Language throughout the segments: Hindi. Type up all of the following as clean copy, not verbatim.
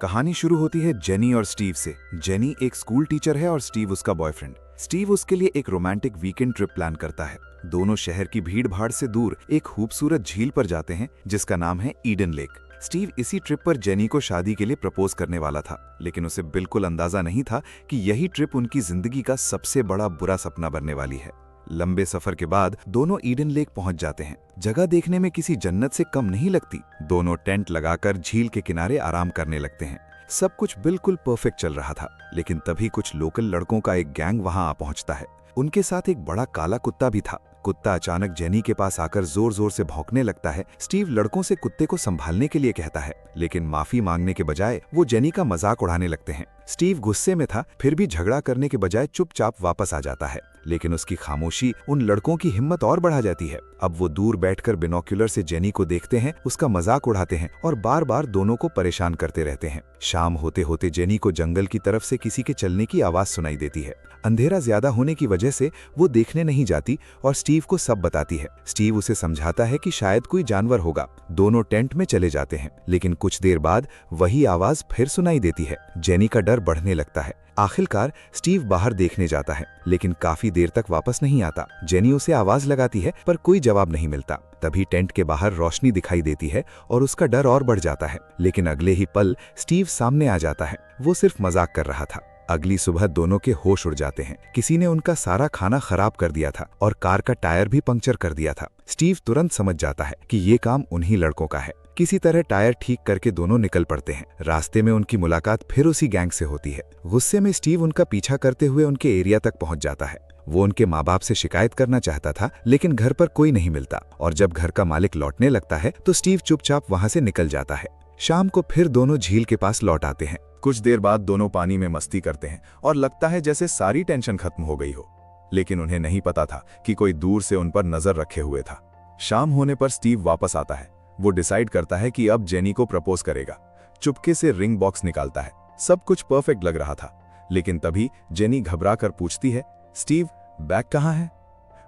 कहानी शुरू होती है जेनी और स्टीव से। जेनी एक स्कूल टीचर है और स्टीव उसका बॉयफ्रेंड। स्टीव उसके लिए एक रोमांटिक वीकेंड ट्रिप प्लान करता है। दोनों शहर की भीड़ भाड़ से दूर एक खूबसूरत झील पर जाते हैं जिसका नाम है ईडन लेक। स्टीव इसी ट्रिप पर जेनी को शादी के लिए प्रपोज करने वाला था, लेकिन उसे बिल्कुल अंदाजा नहीं था कि यही ट्रिप उनकी जिंदगी का सबसे बड़ा बुरा सपना बनने वाली है। लंबे सफर के बाद दोनों ईडन लेक पहुंच जाते हैं। जगह देखने में किसी जन्नत से कम नहीं लगती। दोनों टेंट लगाकर झील के किनारे आराम करने लगते हैं। सब कुछ बिल्कुल परफेक्ट चल रहा था, लेकिन तभी कुछ लोकल लड़कों का एक गैंग वहां आ पहुंचता है। उनके साथ एक बड़ा काला कुत्ता भी था। कुत्ता अचानक जेनी के पास आकर जोर जोर से भौंकने लगता है। स्टीव लड़कों से कुत्ते को संभालने के लिए कहता है, लेकिन माफी मांगने के बजाय वो जेनी का मजाक उड़ाने लगते हैं। स्टीव गुस्से में था, फिर भी झगड़ा करने के बजाय चुपचाप वापस आ जाता है, लेकिन उसकी खामोशी उन लड़कों की हिम्मत और बढ़ा जाती है। अब वो दूर बैठकर बिनोक्यूलर से जेनी को देखते हैं, उसका मजाक उड़ाते हैं और बार बार दोनों को परेशान करते रहते हैं। शाम होते होते जेनी को जंगल की तरफ से किसी के चलने की आवाज सुनाई देती है। अंधेरा ज्यादा होने की वजह से वो देखने नहीं जाती और स्टीव को सब बताती है। स्टीव उसे समझाता है कि शायद कोई जानवर होगा। दोनों टेंट में चले जाते हैं, लेकिन कुछ देर बाद वही आवाज फिर सुनाई देती है। जेनी का डर बढ़ने लगता है। आखिरकार स्टीव बाहर देखने जाता है, लेकिन काफी देर तक वापस नहीं आता। जेनी उसे आवाज लगाती है, पर कोई जवाब नहीं मिलता। तभी टेंट के बाहर रोशनी दिखाई देती है और उसका डर और बढ़ जाता है, लेकिन अगले ही पल स्टीव सामने आ जाता है। वो सिर्फ मजाक कर रहा था। अगली सुबह दोनों के होश उड़ जाते हैं। किसी ने उनका सारा खाना खराब कर दिया था और कार का टायर भी पंक्चर कर दिया था। स्टीव तुरंत समझ जाता है कि ये काम उन्हीं लड़कों का है। किसी तरह टायर ठीक करके दोनों निकल पड़ते हैं। रास्ते में उनकी मुलाकात फिर उसी गैंग से होती है। गुस्से में स्टीव उनका पीछा करते हुए उनके एरिया तक पहुंच जाता है। वो उनके माँ बाप से शिकायत करना चाहता था, लेकिन घर पर कोई नहीं मिलता और जब घर का मालिक लौटने लगता है तो स्टीव चुपचाप वहां से निकल जाता है। शाम को फिर दोनों झील के पास लौट आते हैं। कुछ देर बाद दोनों पानी में मस्ती करते हैं और लगता है जैसे सारी टेंशन खत्म हो गई हो, लेकिन उन्हें नहीं पता था कि कोई दूर से उन पर नजर रखे हुए था। शाम होने पर स्टीव वापस आता है। वो डिसाइड करता है कि अब जेनी को प्रपोज करेगा। चुपके से रिंग बॉक्स निकालता है। सब कुछ परफेक्ट लग रहा था, लेकिन तभी जेनी घबरा कर पूछती है, स्टीव बैग कहाँ है?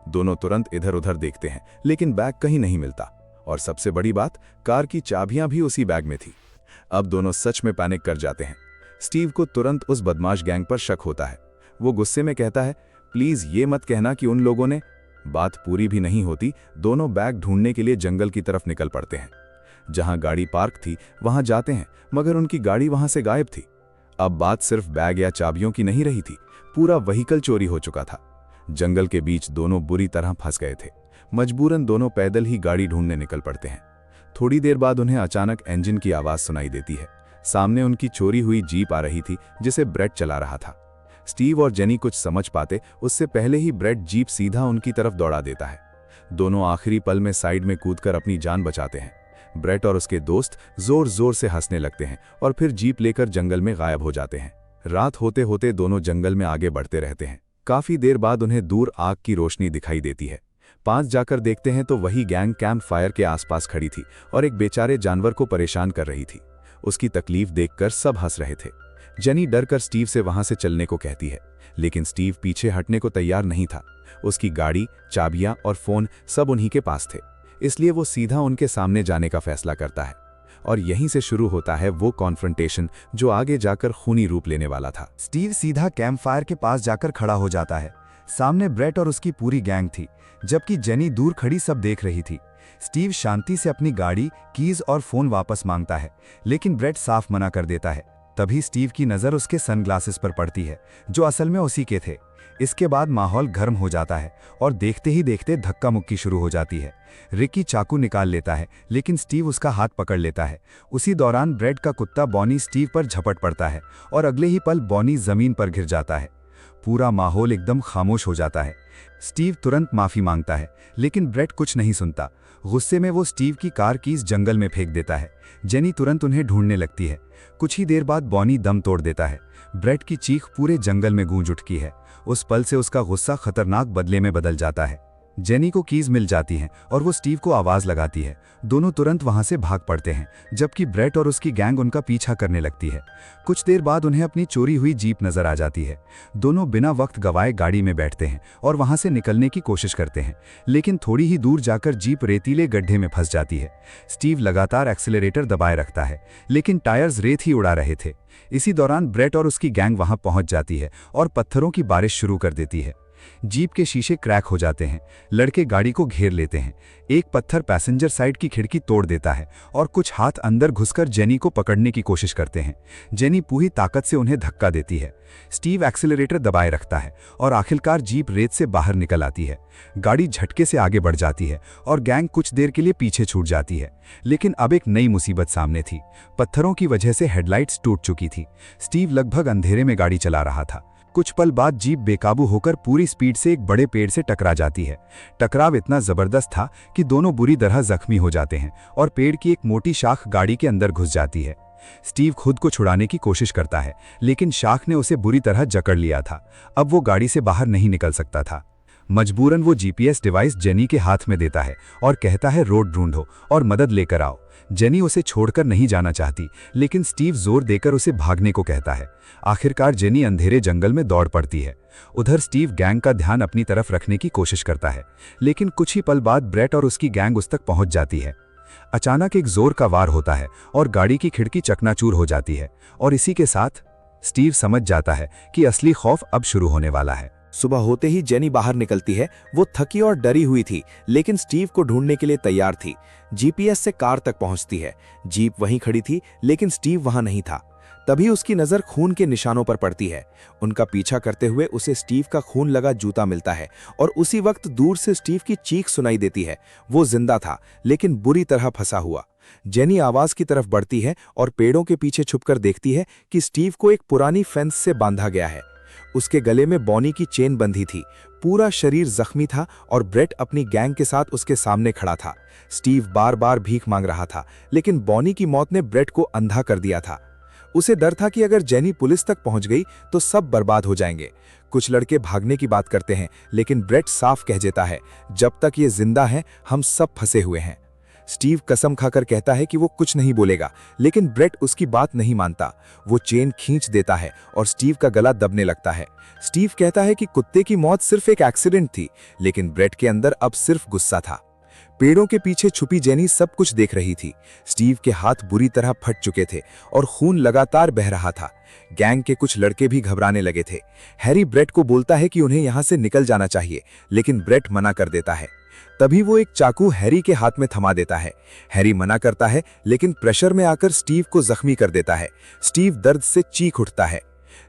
दोनों तुरंत इधर उधर देखते हैं, लेकिन बैग कहीं नहीं मिलता और सबसे बड़ी बात, कार की चाबियां भी उसी बैग में थी। अब दोनों सच में पैनिक कर जाते हैं। स्टीव को तुरंत उस बदमाश गैंग पर शक होता है। वो गुस्से में कहता है, प्लीज ये मत कहना कि उन लोगों ने। बात पूरी भी नहीं होती, दोनों बैग ढूंढने के लिए जंगल की तरफ निकल पड़ते हैं। जहां गाड़ी पार्क थी वहां जाते हैं, मगर उनकी गाड़ी वहां से गायब थी। अब बात सिर्फ बैग या चाबियों की नहीं रही थी, पूरा व्हीकल चोरी हो चुका था। जंगल के बीच दोनों बुरी तरह फंस गए थे। मजबूरन दोनों पैदल ही गाड़ी ढूंढने निकल पड़ते हैं। थोड़ी देर बाद उन्हें अचानक इंजन की आवाज सुनाई देती है। सामने उनकी चोरी हुई जीप आ रही थी जिसे ब्रेट चला रहा था। स्टीव और जेनी कुछ समझ पाते उससे पहले ही ब्रेट जीप सीधा उनकी तरफ दौड़ा देता है। दोनों आखिरी पल में साइड में कूदकर अपनी जान बचाते हैं। ब्रेट और उसके दोस्त जोर जोर से हंसने लगते हैं और फिर जीप लेकर जंगल में गायब हो जाते हैं। रात होते होते दोनों जंगल में आगे बढ़ते रहते हैं। काफी देर बाद उन्हें दूर आग की रोशनी दिखाई देती है। पास जाकर देखते हैं तो वही गैंग कैंप फायर के आसपास खड़ी थी और एक बेचारे जानवर को परेशान कर रही थी। उसकी तकलीफ देखकर सब हंस रहे थे। जेनी डरकर स्टीव से वहां से चलने को कहती है, लेकिन स्टीव पीछे हटने को तैयार नहीं था। उसकी गाड़ी, चाबियां और फोन सब उन्हीं के पास थे, इसलिए वो सीधा उनके सामने जाने का फैसला करता है। और यहीं से शुरू होता है वो कॉन्फ्रंटेशन जो आगे जाकर खूनी रूप लेने वाला था। स्टीव सीधा कैंप फायर के पास जाकर खड़ा हो जाता है। सामने ब्रेट और उसकी पूरी गैंग थी, जबकि जेनी दूर खड़ी सब देख रही थी। स्टीव शांति से अपनी गाड़ी, कीज और फोन वापस मांगता है, लेकिन ब्रेट साफ मना कर देता है। तभी स्टीव की नज़र उसके सनग्लासेस पर पड़ती है, जो असल में उसी के थे। इसके बाद माहौल गर्म हो जाता है और देखते ही देखते धक्का मुक्की शुरू हो जाती है। रिकी चाकू निकाल लेता है, लेकिन स्टीव उसका हाथ पकड़ लेता है। उसी दौरान ब्रेट का कुत्ता बॉनी स्टीव पर झपट पड़ता है और अगले ही पल बॉनी जमीन पर गिर जाता है। पूरा माहौल एकदम खामोश हो जाता है। स्टीव तुरंत माफी मांगता है, लेकिन ब्रेट कुछ नहीं सुनता। गुस्से में वो स्टीव की कार कीज जंगल में फेंक देता है। जेनी तुरंत उन्हें ढूंढने लगती है। कुछ ही देर बाद बॉनी दम तोड़ देता है। ब्रेट की चीख पूरे जंगल में गूंज उठती है। उस पल से उसका गुस्सा खतरनाक बदले में बदल जाता है। जेनी को कीज मिल जाती हैं और वो स्टीव को आवाज लगाती है। दोनों तुरंत वहां से भाग पड़ते हैं, जबकि ब्रेट और उसकी गैंग उनका पीछा करने लगती है। कुछ देर बाद उन्हें अपनी चोरी हुई जीप नजर आ जाती है। दोनों बिना वक्त गवाए गाड़ी में बैठते हैं और वहां से निकलने की कोशिश करते हैं, लेकिन थोड़ी ही दूर जाकर जीप रेतीले गड्ढे में फंस जाती है। स्टीव लगातार एक्सीलरेटर दबाए रखता है, लेकिन टायर्स रेत ही उड़ा रहे थे। इसी दौरान ब्रेट और उसकी गैंग वहां पहुंच जाती है और पत्थरों की बारिश शुरू कर देती है। जीप के शीशे क्रैक हो जाते हैं। लड़के गाड़ी को घेर लेते हैं। एक पत्थर पैसेंजर साइड की खिड़की तोड़ देता है और कुछ हाथ अंदर घुसकर जेनी को पकड़ने की कोशिश करते हैं। जेनी पूरी ताकत से उन्हें धक्का देती है। स्टीव एक्सीलरेटर दबाए रखता है और आखिरकार जीप रेत से बाहर निकल आती है। गाड़ी झटके से आगे बढ़ जाती है और गैंग कुछ देर के लिए पीछे छूट जाती है। लेकिन अब एक नई मुसीबत सामने थी। पत्थरों की वजह से हेडलाइट्स टूट चुकी थी। स्टीव लगभग अंधेरे में गाड़ी चला रहा था। कुछ पल बाद जीप बेकाबू होकर पूरी स्पीड से एक बड़े पेड़ से टकरा जाती है। टकराव इतना जबरदस्त था कि दोनों बुरी तरह जख्मी हो जाते हैं और पेड़ की एक मोटी शाख गाड़ी के अंदर घुस जाती है। स्टीव खुद को छुड़ाने की कोशिश करता है, लेकिन शाख ने उसे बुरी तरह जकड़ लिया था। अब वो गाड़ी से बाहर नहीं निकल सकता था। मजबूरन वो जीपीएस डिवाइस जेनी के हाथ में देता है और कहता है रोड ढूंढो और मदद लेकर आओ। जेनी उसे छोड़कर नहीं जाना चाहती, लेकिन स्टीव जोर देकर उसे भागने को कहता है। आखिरकार जेनी अंधेरे जंगल में दौड़ पड़ती है। उधर स्टीव गैंग का ध्यान अपनी तरफ रखने की कोशिश करता है, लेकिन कुछ ही पल बाद ब्रेट और उसकी गैंग उस तक पहुंच जाती है। अचानक एक जोर का वार होता है और गाड़ी की खिड़की चकनाचूर हो जाती है, और इसी के साथ स्टीव समझ जाता है कि असली खौफ अब शुरू होने वाला है। सुबह होते ही जेनी बाहर निकलती है। वो थकी और डरी हुई थी, लेकिन स्टीव को ढूंढने के लिए तैयार थी। जीपीएस से कार तक पहुंचती है। जीप वहीं खड़ी थी, लेकिन स्टीव वहां नहीं था। तभी उसकी नजर खून के निशानों पर पड़ती है। उनका पीछा करते हुए उसे स्टीव का खून लगा जूता मिलता है, और उसी वक्त दूर से स्टीव की चीख सुनाई देती है। वो जिंदा था, लेकिन बुरी तरह फंसा हुआ। जेनी आवाज की तरफ बढ़ती है और पेड़ों के पीछे छुपकर देखती है कि स्टीव को एक पुरानी फेंस से बांधा गया है। उसके गले में बॉनी की चेन बंधी थी। पूरा शरीर जख्मी था और ब्रेट अपनी गैंग के साथ उसके सामने खड़ा था। स्टीव बार बार भीख मांग रहा था, लेकिन बॉनी की मौत ने ब्रेट को अंधा कर दिया था। उसे डर था कि अगर जेनी पुलिस तक पहुंच गई तो सब बर्बाद हो जाएंगे। कुछ लड़के भागने की बात करते हैं, लेकिन ब्रेट साफ कह देता है, जब तक ये जिंदा है हम सब फंसे हुए हैं। स्टीव कसम खाकर कहता है कि वो कुछ नहीं बोलेगा, लेकिन ब्रेट उसकी बात नहीं मानता। वो चेन खींच देता है और स्टीव का गला दबने लगता है। स्टीव कहता है कि कुत्ते की मौत सिर्फ एक एक्सीडेंट थी, लेकिन ब्रेट के अंदर अब सिर्फ गुस्सा था। पेड़ों के पीछे छुपी जेनी सब कुछ देख रही थी। स्टीव के हाथ बुरी तरह फट चुके थे और खून लगातार बह रहा था। गैंग के कुछ लड़के भी घबराने लगे थे। हैरी ब्रेट को बोलता है कि उन्हें यहां से निकल जाना चाहिए, लेकिन ब्रेट मना कर देता है। तभी वो एक चाकू हैरी के हाथ में थमा देता है। हैरी मना करता है, लेकिन प्रेशर में आकर स्टीव को जख्मी कर देता है। स्टीव दर्द से चीख उठता है,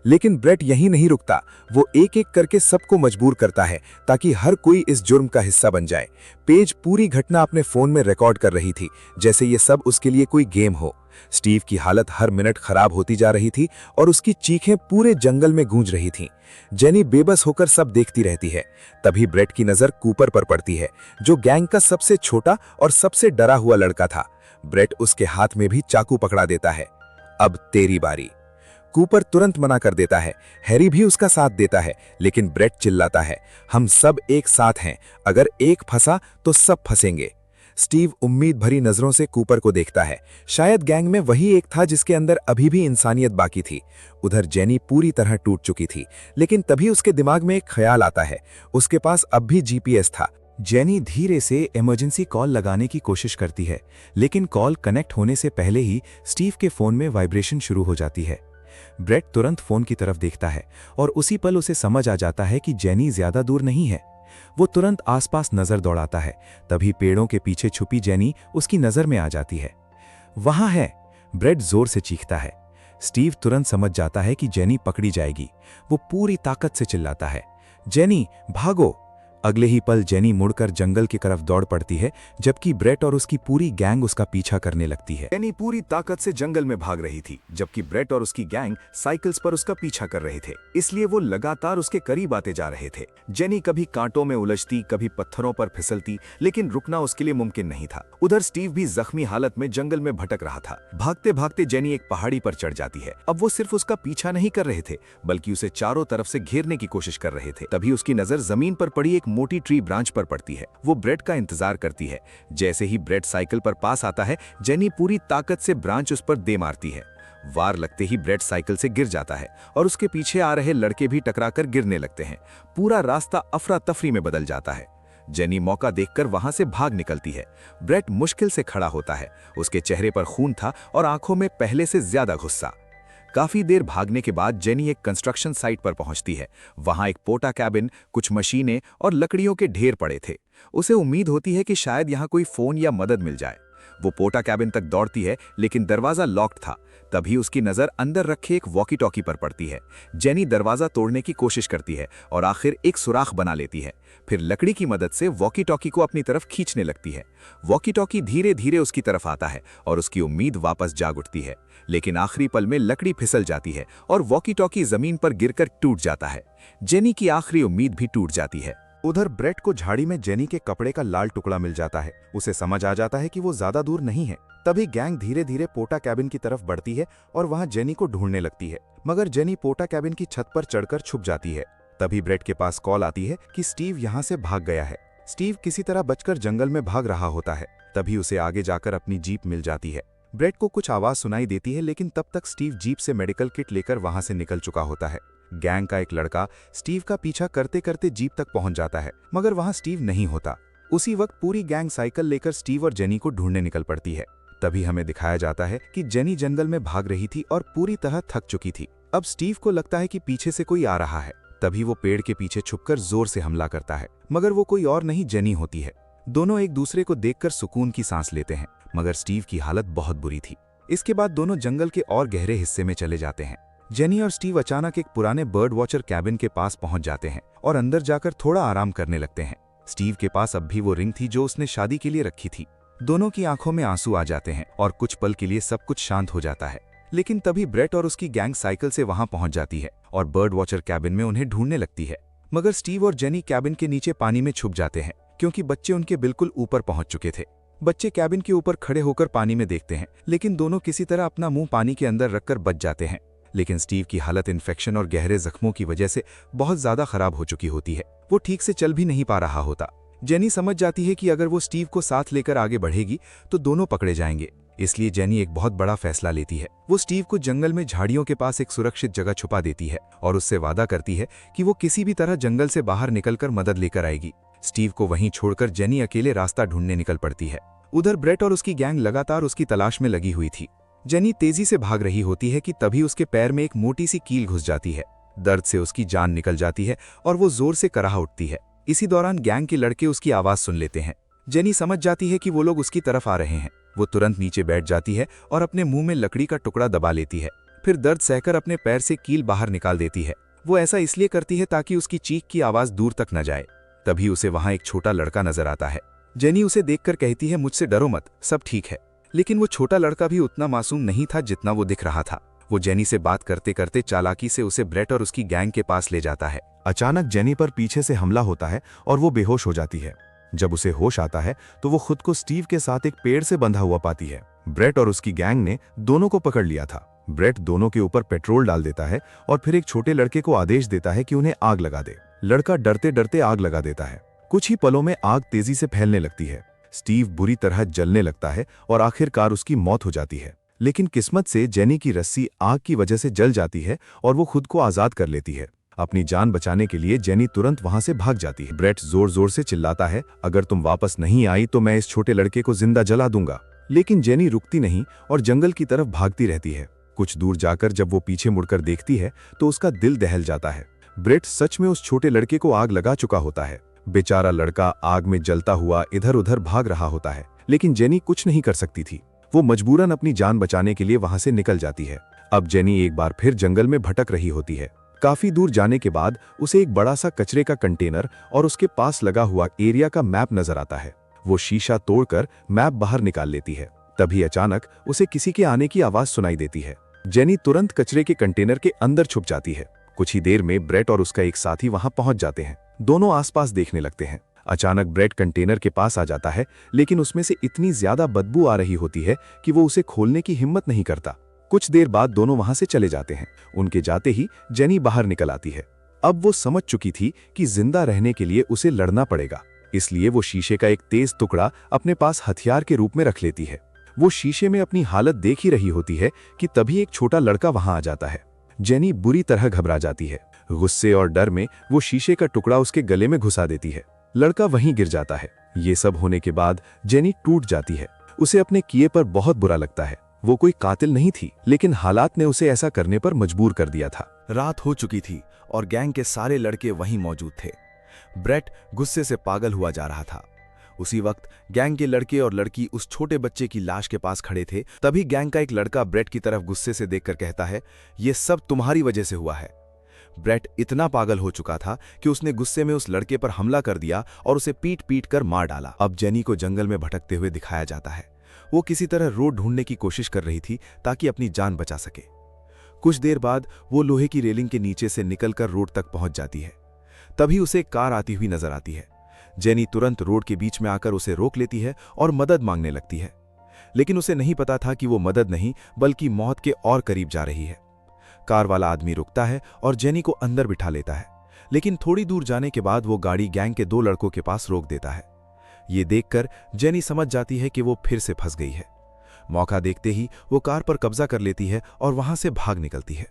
लेकिन ब्रेट यहीं नहीं रुकता। वो एक एक करके सबको मजबूर करता है ताकि हर कोई इस जुर्म का हिस्सा बन जाए। पेज पूरी घटना अपने फोन में रिकॉर्ड कर रही थी, जैसे ये सब उसके लिए कोई गेम हो। स्टीव की हालत हर मिनट खराब होती जा रही थी और उसकी चीखें पूरे जंगल में गूंज रही थीं। जेनी बेबस होकर सब देखती रहती है। तभी ब्रेट की नजर कूपर पर पड़ती है, जो गैंग का सबसे छोटा और सबसे डरा हुआ लड़का था। ब्रेट उसके हाथ में भी चाकू पकड़ा देता है। अब तेरी बारी। कूपर तुरंत मना कर देता है। हैरी भी उसका साथ देता है, लेकिन ब्रेट चिल्लाता है, हम सब एक साथ हैं, अगर एक फंसा तो सब फंसेंगे। स्टीव उम्मीद भरी नजरों से कूपर को देखता है। शायद गैंग में वही एक था जिसके अंदर अभी भी इंसानियत बाकी थी। उधर जेनी पूरी तरह टूट चुकी थी, लेकिन तभी उसके दिमाग में एक ख्याल आता है। उसके पास अब भी जीपीएस था। जेनी धीरे से इमरजेंसी कॉल लगाने की कोशिश करती है, लेकिन कॉल कनेक्ट होने से पहले ही स्टीव के फोन में वाइब्रेशन शुरू हो जाती है। ब्रेट तुरंत फोन की तरफ देखता है और उसी पल उसे समझ आ जाता है कि जेनी ज्यादा दूर नहीं है। वो तुरंत आसपास नजर दौड़ाता है। तभी पेड़ों के पीछे छुपी जेनी उसकी नजर में आ जाती है। वहां है। ब्रेट जोर से चीखता है। स्टीव तुरंत समझ जाता है कि जेनी पकड़ी जाएगी। वो पूरी ताकत से चिल्लाता है, जेनी भागो। अगले ही पल जेनी मुड़कर जंगल की तरफ दौड़ पड़ती है, जबकि ब्रेट और उसकी पूरी गैंग उसका पीछा करने लगती है। जेनी पूरी ताकत से जंगल में भाग रही थी, जबकि ब्रेट और उसकी गैंग साइकिल्स पर उसका पीछा कर रहे थे, इसलिए वो लगातार उसके करीब आते जा रहे थे। जेनी कभी कांटों में उलझती, कभी पत्थरों पर फिसलती, लेकिन रुकना उसके लिए मुमकिन नहीं था। उधर स्टीव भी जख्मी हालत में जंगल में भटक रहा था। भागते भागते जेनी एक पहाड़ी पर चढ़ जाती है। अब वो सिर्फ उसका पीछा नहीं कर रहे थे, बल्कि उसे चारों तरफ से घेरने की कोशिश कर रहे थे। तभी उसकी नजर जमीन पर पड़ी एक मोटी ट्री ब्रांच पर पड़ती है। वो ब्रेट का इंतजार करती है। जैसे ही ब्रेट साइकिल पर पास आता है, जेनी पूरी ताकत से ब्रांच उस पर दे मारती है। वार लगते ही ब्रेट साइकिल से गिर जाता है और उसके पीछे आ रहे लड़के भी टकराकर गिरने लगते हैं। पूरा रास्ता अफरा तफरी में बदल जाता है। जेनी मौका देखकर वहां से भाग निकलती है। ब्रेट मुश्किल से खड़ा होता है। उसके चेहरे पर खून था और आंखों में पहले से ज्यादा गुस्सा। काफी देर भागने के बाद जेनी एक कंस्ट्रक्शन साइट पर पहुंचती है। वहां एक पोटा कैबिन, कुछ मशीनें और लकड़ियों के ढेर पड़े थे। उसे उम्मीद होती है कि शायद यहां कोई फोन या मदद मिल जाए। वो पोटा कैबिन तक दौड़ती है, लेकिन दरवाजा लॉक्ड था। तभी उसकी नजर अंदर रखे एक वॉकी टॉकी पर पड़ती है। जेनी दरवाजा तोड़ने की कोशिश करती है और आखिर एक सुराख बना लेती है। फिर लकड़ी की मदद से वॉकी टॉकी को अपनी तरफ खींचने लगती है। वॉकी टॉकी धीरे धीरे उसकी तरफ आता है और उसकी उम्मीद वापस जाग उठती है। लेकिन आखिरी पल में लकड़ी फिसल जाती है और वॉकी टॉकी जमीन पर गिरकर टूट जाता है। जेनी की आखिरी उम्मीद भी टूट जाती है। उधर ब्रेट को झाड़ी में जेनी के कपड़े का लाल टुकड़ा मिल जाता है। उसे समझ आ जाता है कि वो ज्यादा दूर नहीं है। तभी गैंग धीरे धीरे पोटा कैबिन की तरफ बढ़ती है और वहां जेनी को ढूंढने लगती है, मगर जेनी पोटा कैबिन की छत पर चढ़कर छुप जाती है। तभी ब्रेट के पास कॉल आती है कि स्टीव यहां से भाग गया है। स्टीव किसी तरह बचकर जंगल में भाग रहा होता है। तभी उसे आगे जाकर अपनी जीप मिल जाती है। ब्रेट को कुछ आवाज सुनाई देती है, लेकिन तब तक स्टीव जीप से मेडिकल किट लेकर वहां से निकल चुका होता है। गैंग का एक लड़का स्टीव का पीछा करते करते जीप तक पहुंच जाता है, मगर वहां स्टीव नहीं होता। उसी वक्त पूरी गैंग साइकिल लेकर स्टीव और जेनी को ढूंढने निकल पड़ती है। तभी हमें दिखाया जाता है कि जेनी जंगल में भाग रही थी और पूरी तरह थक चुकी थी। अब स्टीव को लगता है कि पीछे से कोई आ रहा है। तभी वो पेड़ के पीछे छुपकर जोर से हमला करता है, मगर वो कोई और नहीं जेनी होती है। दोनों एक दूसरे को देखकर सुकून की सांस लेते हैं, मगर स्टीव की हालत बहुत बुरी थी। इसके बाद दोनों जंगल के और गहरे हिस्से में चले जाते हैं। जेनी और स्टीव अचानक एक पुराने बर्ड वॉचर कैबिन के पास पहुंच जाते हैं और अंदर जाकर थोड़ा आराम करने लगते हैं। स्टीव के पास अब भी वो रिंग थी जो उसने शादी के लिए रखी थी। दोनों की आंखों में आंसू आ जाते हैं और कुछ पल के लिए सब कुछ शांत हो जाता है। लेकिन तभी ब्रेट और उसकी गैंग साइकिल से वहां पहुंच जाती है और बर्ड वॉचर कैबिन में उन्हें ढूंढने लगती है। मगर स्टीव और जेनी कैबिन के नीचे पानी में छुप जाते हैं, क्योंकि बच्चे उनके बिल्कुल ऊपर पहुंच चुके थे। बच्चे कैबिन के ऊपर खड़े होकर पानी में देखते हैं, लेकिन दोनों किसी तरह अपना मुंह पानी के अंदर रखकर बच जाते हैं। लेकिन स्टीव की हालत इन्फेक्शन और गहरे जख्मों की वजह से बहुत ज्यादा खराब हो चुकी होती है। वो ठीक से चल भी नहीं पा रहा होता। जेनी समझ जाती है कि अगर वो स्टीव को साथ लेकर आगे बढ़ेगी तो दोनों पकड़े जाएंगे। इसलिए जेनी एक बहुत बड़ा फैसला लेती है। वो स्टीव को जंगल में झाड़ियों के पास एक सुरक्षित जगह छुपा देती है और उससे वादा करती है कि वो किसी भी तरह जंगल से बाहर निकलकर मदद लेकर आएगी। स्टीव को वहीं छोड़कर जेनी अकेले रास्ता ढूंढने निकल पड़ती है। उधर ब्रेट और उसकी गैंग लगातार उसकी तलाश में लगी हुई थी। जेनी तेजी से भाग रही होती है कि तभी उसके पैर में एक मोटी सी कील घुस जाती है। दर्द से उसकी जान निकल जाती है और वो जोर से कराह उठती है। इसी दौरान गैंग के लड़के उसकी आवाज सुन लेते हैं। जेनी समझ जाती है कि वो लोग उसकी तरफ आ रहे हैं। वो तुरंत नीचे बैठ जाती है और अपने मुंह में लकड़ी का टुकड़ा दबा लेती है। फिर दर्द सहकर अपने पैर से कील बाहर निकाल देती है। वो ऐसा इसलिए करती है ताकि उसकी चीख की आवाज दूर तक न जाए। तभी उसे वहां एक छोटा लड़का नजर आता है। जेनी उसे देखकर कहती है, मुझसे डरो मत, सब ठीक है। लेकिन वो छोटा लड़का भी उतना मासूम नहीं था जितना वो दिख रहा था। वो जेनी से बात करते करते चालाकी से उसे ब्रेट और उसकी गैंग के पास ले जाता है। अचानक जेनी पर पीछे से हमला होता है और वो बेहोश हो जाती है। जब उसे होश आता है तो वो खुद को स्टीव के साथ एक पेड़ से बंधा हुआ पाती है। ब्रेट और उसकी गैंग ने दोनों को पकड़ लिया था। ब्रेट दोनों के ऊपर पेट्रोल डाल देता है और फिर एक छोटे लड़के को आदेश देता है कि उन्हें आग लगा दे। लड़का डरते डरते आग लगा देता है। कुछ ही पलों में आग तेजी से फैलने लगती है। स्टीव बुरी तरह जलने लगता है और आखिरकार उसकी मौत हो जाती है। लेकिन किस्मत से जेनी की रस्सी आग की वजह से जल जाती है और वो खुद को आजाद कर लेती है। अपनी जान बचाने के लिए जेनी तुरंत वहां से भाग जाती है। ब्रेट जोर जोर से चिल्लाता है, अगर तुम वापस नहीं आई तो मैं इस छोटे लड़के को जिंदा जला दूंगा। लेकिन जेनी रुकती नहीं और जंगल की तरफ भागती रहती है। कुछ दूर जाकर जब वो पीछे मुड़कर देखती है तो उसका दिल दहल जाता है। ब्रेट सच में उस छोटे लड़के को आग लगा चुका होता है। बेचारा लड़का आग में जलता हुआ इधर उधर भाग रहा होता है, लेकिन जेनी कुछ नहीं कर सकती थी। वो मजबूरन अपनी जान बचाने के लिए वहां से निकल जाती है। अब जेनी एक बार फिर जंगल में भटक रही होती है। काफी दूर जाने के बाद उसे एक बड़ा सा कचरे का कंटेनर और उसके पास लगा हुआ एरिया का मैप नजर आता है। वो शीशा तोड़कर मैप बाहर निकाल लेती है। तभी अचानक उसे किसी के आने की आवाज सुनाई देती है। जेनी तुरंत कचरे के कंटेनर के अंदर छुप जाती है। कुछ ही देर में ब्रेट और उसका एक साथी वहां पहुंच जाते हैं। दोनों आसपास देखने लगते हैं। अचानक ब्रेट कंटेनर के पास आ जाता है, लेकिन उसमें से इतनी ज्यादा बदबू आ रही होती है कि वो उसे खोलने की हिम्मत नहीं करता। कुछ देर बाद दोनों वहां से चले जाते हैं। उनके जाते ही जेनी बाहर निकल आती है। अब वो समझ चुकी थी कि जिंदा रहने के लिए उसे लड़ना पड़ेगा, इसलिए वो शीशे का एक तेज टुकड़ा अपने पास हथियार के रूप में रख लेती है। वो शीशे में अपनी हालत देख ही रही होती है कि तभी एक छोटा लड़का वहां आ जाता है। जेनी बुरी तरह घबरा जाती है। गुस्से और डर में वो शीशे का टुकड़ा उसके गले में घुसा देती है। लड़का वहीं गिर जाता है। ये सब होने के बाद जेनी टूट जाती है। उसे अपने किए पर बहुत बुरा लगता है। वो कोई कातिल नहीं थी, लेकिन हालात ने उसे ऐसा करने पर मजबूर कर दिया था। रात हो चुकी थी और गैंग के सारे लड़के वहीं मौजूद थे। ब्रेट गुस्से से पागल हुआ जा रहा था। उसी वक्त गैंग के लड़के और लड़की उस छोटे बच्चे की लाश के पास खड़े थे। तभी गैंग का एक लड़का ब्रेट की तरफ गुस्से से देखकर कहता है, ये सब तुम्हारी वजह से हुआ है। ब्रेट इतना पागल हो चुका था कि उसने गुस्से में उस लड़के पर हमला कर दिया और उसे पीट पीट कर मार डाला। अब जेनी को जंगल में भटकते हुए दिखाया जाता है। वो किसी तरह रोड ढूंढने की कोशिश कर रही थी ताकि अपनी जान बचा सके। कुछ देर बाद वो लोहे की रेलिंग के नीचे से निकलकर रोड तक पहुंच जाती है। तभी उसे एक कार आती हुई नजर आती है। जेनी तुरंत रोड के बीच में आकर उसे रोक लेती है और मदद मांगने लगती है, लेकिन उसे नहीं पता था कि वो मदद नहीं बल्कि मौत के और करीब जा रही है। कार वाला आदमी रुकता है और जेनी को अंदर बिठा लेता है, लेकिन थोड़ी दूर जाने के बाद वो गाड़ी गैंग के 2 लड़कों के पास रोक देता है। ये देखकर जेनी समझ जाती है कि वो फिर से फंस गई है। मौका देखते ही वो कार पर कब्जा कर लेती है और वहां से भाग निकलती है।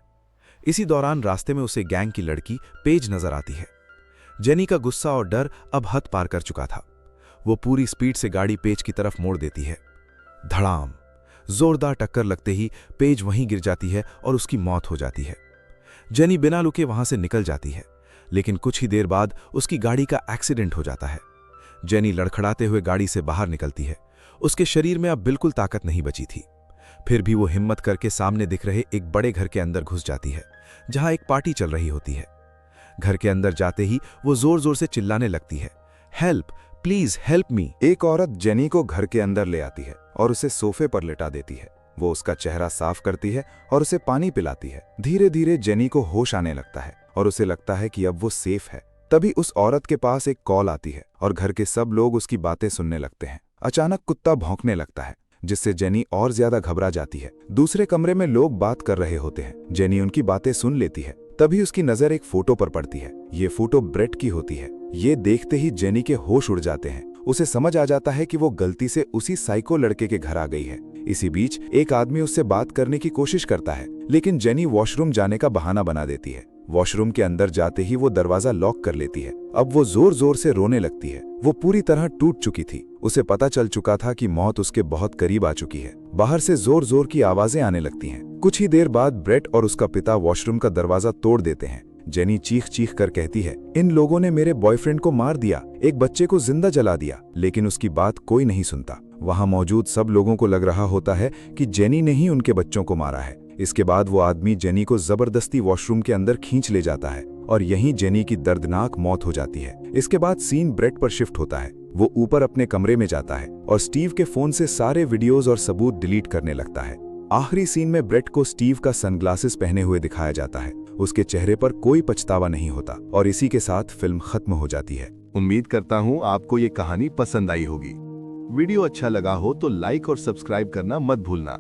इसी दौरान रास्ते में उसे गैंग की लड़की पेज नजर आती है। जेनी का गुस्सा और डर अब हद पार कर चुका था। वो पूरी स्पीड से गाड़ी पेज की तरफ मोड़ देती है। धड़ाम! जोरदार टक्कर लगते ही पेज वहीं गिर जाती है और उसकी मौत हो जाती है। जेनी बिना रुके वहां से निकल जाती है, लेकिन कुछ ही देर बाद उसकी गाड़ी का एक्सीडेंट हो जाता है। जेनी लड़खड़ाते हुए गाड़ी से बाहर निकलती है। उसके शरीर में अब बिल्कुल ताकत नहीं बची थी। फिर भी वो हिम्मत करके सामने दिख रहे एक बड़े घर के अंदर घुस जाती है, जहां एक पार्टी चल रही होती है। घर के अंदर जाते ही वो जोर जोर से चिल्लाने लगती है, हेल्प, प्लीज हेल्प मी। एक औरत जेनी को घर के अंदर ले आती है और उसे सोफे पर लेटा देती है। वो उसका चेहरा साफ करती है और उसे पानी पिलाती है। धीरे धीरे जेनी को होश आने लगता है और उसे लगता है कि अब वो सेफ है। तभी उस औरत के पास एक कॉल आती है और घर के सब लोग उसकी बातें सुनने लगते हैं। अचानक कुत्ता भौंकने लगता है, जिससे जेनी और ज्यादा घबरा जाती है। दूसरे कमरे में लोग बात कर रहे होते हैं। जेनी उनकी बातें सुन लेती है। तभी उसकी नजर एक फोटो पर पड़ती है। ये फोटो ब्रेट की होती है। ये देखते ही जेनी के होश उड़ जाते हैं। उसे समझ आ जाता है कि वो गलती से उसी साइको लड़के के घर आ गई है। इसी बीच एक आदमी उससे बात करने की कोशिश करता है, लेकिन जेनी वॉशरूम जाने का बहाना बना देती है। वॉशरूम के अंदर जाते ही वो दरवाजा लॉक कर लेती है। अब वो जोर जोर से रोने लगती है। वो पूरी तरह टूट चुकी थी। उसे पता चल चुका था कि मौत उसके बहुत करीब आ चुकी है। बाहर से जोर जोर की आवाजें आने लगती हैं। कुछ ही देर बाद ब्रेट और उसका पिता वॉशरूम का दरवाजा तोड़ देते हैं। जेनी चीख चीख कर कहती है, इन लोगों ने मेरे बॉयफ्रेंड को मार दिया, एक बच्चे को जिंदा जला दिया। लेकिन उसकी बात कोई नहीं सुनता। वहां मौजूद सब लोगों को लग रहा होता है कि जेनी ने ही उनके बच्चों को मारा है। इसके बाद वो आदमी जेनी को जबरदस्ती वॉशरूम के अंदर खींच ले जाता है और यहीं जेनी की दर्दनाक मौत हो जाती है। इसके बाद सीन ब्रेट पर शिफ्ट होता है। वो ऊपर अपने कमरे में जाता है और स्टीव के फोन से सारे वीडियोज और सबूत डिलीट करने लगता है। आखिरी सीन में ब्रेट को स्टीव का सनग्लासेस पहने हुए दिखाया जाता है। उसके चेहरे पर कोई पछतावा नहीं होता और इसी के साथ फिल्म खत्म हो जाती है। उम्मीद करता हूँ आपको ये कहानी पसंद आई होगी। वीडियो अच्छा लगा हो तो लाइक और सब्सक्राइब करना मत भूलना।